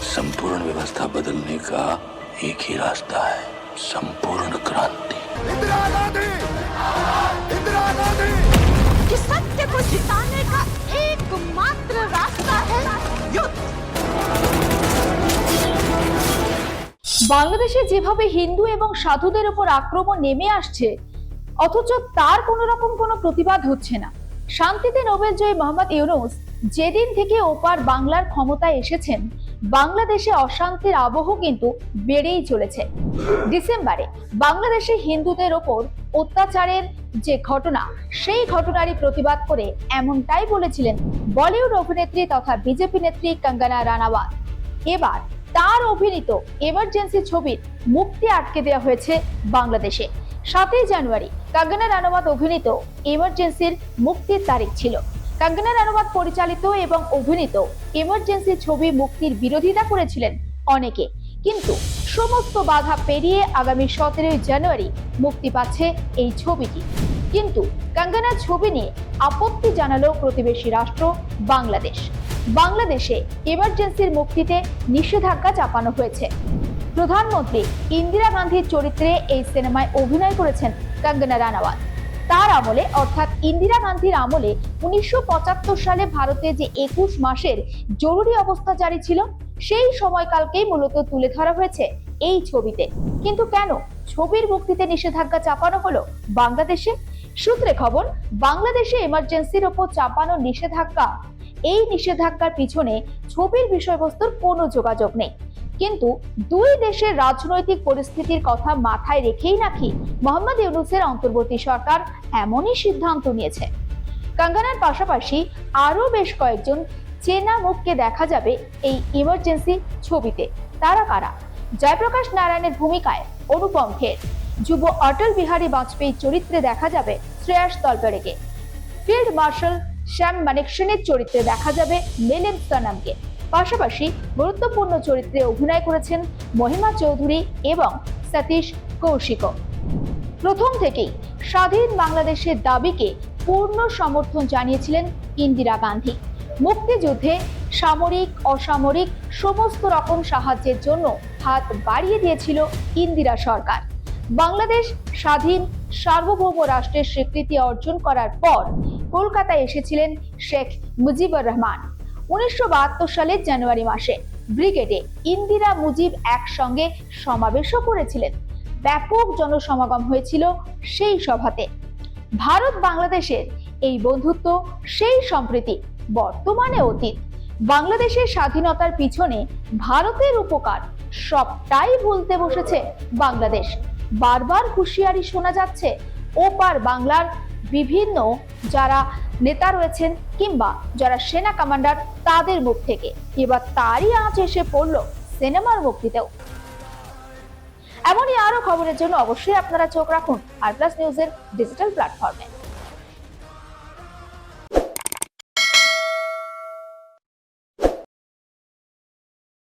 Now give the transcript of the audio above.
संपूर्ण व्यवस्था बदलने का एक ही रास्ता है, संपूर्ण क्रांति। इंदिरा गांधी, इंदिरा गांधी। कि सत्य को जिताने का एकमात्र रास्ता है युद्ध। বাংলাদেশে যেভাবে হিন্দু এবং সাধুদের উপর আক্রমণ নেমে আসছে, অথচ তার কোনো রকম কোনো প্রতিবাদ হচ্ছে না। শান্তিতে নোবেল জয়ী মোহাম্মদ ইউনূস যেদিন থেকে ওপার বাংলার ক্ষমতায় এসেছেন, বাংলাদেশে অশান্তির আবহ কিন্তু বেড়েই চলেছে। ডিসেম্বরে বাংলাদেশে হিন্দুদের ওপর অত্যাচারের যে ঘটনা, সেই ঘটনারই প্রতিবাদ করে এমনটাই বলেছিলেন বলিউড অভিনেত্রী তথা বিজেপি নেত্রী কঙ্গনা রানাওয়াত। এবার তার অভিনীত এমার্জেন্সি ছবির মুক্তি আটকে দেওয়া হয়েছে বাংলাদেশে। 7ই জানুয়ারি কঙ্গনা রানাওয়াত অভিনীত এমার্জেন্সির মুক্তির তারিখ ছিল। কঙ্গনা রানাওয়াত পরিচালিত এবং অভিনীত এমার্জেন্সি ছবি মুক্তির বিরোধিতা করেছিলেন অনেকে, কিন্তু সমস্ত বাধা পেরিয়ে আগামী 17ই জানুয়ারি মুক্তি পাচ্ছে এই ছবিটি। কিন্তু কঙ্গনার ছবি নিয়ে আপত্তি জানালো প্রতিবেশী রাষ্ট্র বাংলাদেশ। বাংলাদেশে এমার্জেন্সির মুক্তিতে নিষেধাজ্ঞা চাপানো হয়েছে। প্রধানমন্ত্রী ইন্দিরা গান্ধীর চরিত্রে এই সিনেমায় অভিনয় করেছেন কঙ্গনা রানাওয়াত। তার আমলে, অর্থাৎ ইন্দিরা গান্ধীর আমলে 1975 সালে ভারতে যে 21 মাসের জরুরি অবস্থা জারি ছিল, সেই সময়কালকেই মূলত তুলে ধরা হয়েছে এই ছবিতে। কিন্তু কেন ছবির মুক্তিতে নিষেধাজ্ঞা চাপানো হলো বাংলাদেশে? সূত্রে খবর, বাংলাদেশে এমার্জেন্সির ওপর চাপানো নিষেধাজ্ঞা, এই নিষেধাজ্ঞার পিছনে ছবির বিষয়বস্তুর কোনো যোগাযোগ নেই। কিন্তু দুই দেশের রাজনৈতিক পরিস্থিতির কথা মাথায় রেখেই নাকি মোহাম্মদ ইউনূসের অন্তর্বর্তী সরকার এমনই সিদ্ধান্ত নিয়েছে। কঙ্গনার পাশাপাশি আরো বেশ কয়েকজন চেনা মুখকে দেখা যাবে এই ইমার্জেন্সি ছবিতে। তারা কারা? জয়প্রকাশ নারায়ণের ভূমিকায় অনুপম খের, যুব অটল বিহারী বাজপেয়ীর চরিত্রে দেখা যাবে শ্রেয়াস তলপরেকে, ফিল্ড মার্শাল শ্যাম মানেকশনের চরিত্রে দেখা যাবে মেলেম সনামকে। পাশাপাশি গুরুত্বপূর্ণ চরিত্রে অভিনয় করেছেন মহিমা চৌধুরী এবং সতীশ কৌশিকও। প্রথম থেকেই স্বাধীন বাংলাদেশের দাবিকে পূর্ণ সমর্থন জানিয়েছিলেন ইন্দিরা গান্ধী। মুক্তিযুদ্ধে সামরিক অসামরিক সমস্ত রকম সাহায্যের জন্য হাত বাড়িয়ে দিয়েছিল ইন্দিরা সরকার। বাংলাদেশ স্বাধীন সার্বভৌম রাষ্ট্রের স্বীকৃতি অর্জন করার পর কলকাতায় এসেছিলেন শেখ মুজিবুর রহমান। 1972 সালের জানুয়ারি মাসে ব্রিগেডে ইন্দিরা মুজিব একসঙ্গে সমাবেশও করেছিলেন। ব্যাপক জনসমাগম হয়েছিল সেই সভাতে। ভারত বাংলাদেশের এই বন্ধুত্ব, সেই সম্প্রীতি বর্তমানে অতীত। বাংলাদেশের স্বাধীনতার পিছনে ভারতের উপকার সবটাই ভুলতে বসেছে বাংলাদেশ। বারবার হুঁশিয়ারি শোনা যাচ্ছে ওপার বাংলার বিভিন্ন যারা নেতা রয়েছেন কিংবা যারা সেনা কমান্ডার, তাদের মুখ থেকে। এবার তারই আঁচ এসে পড়ল সিনেমার মুক্তিতেও। এমনই আরো খবরের জন্য অবশ্যই আপনারা চোখ রাখুন আর প্লাস নিউজের ডিজিটাল প্ল্যাটফর্মে।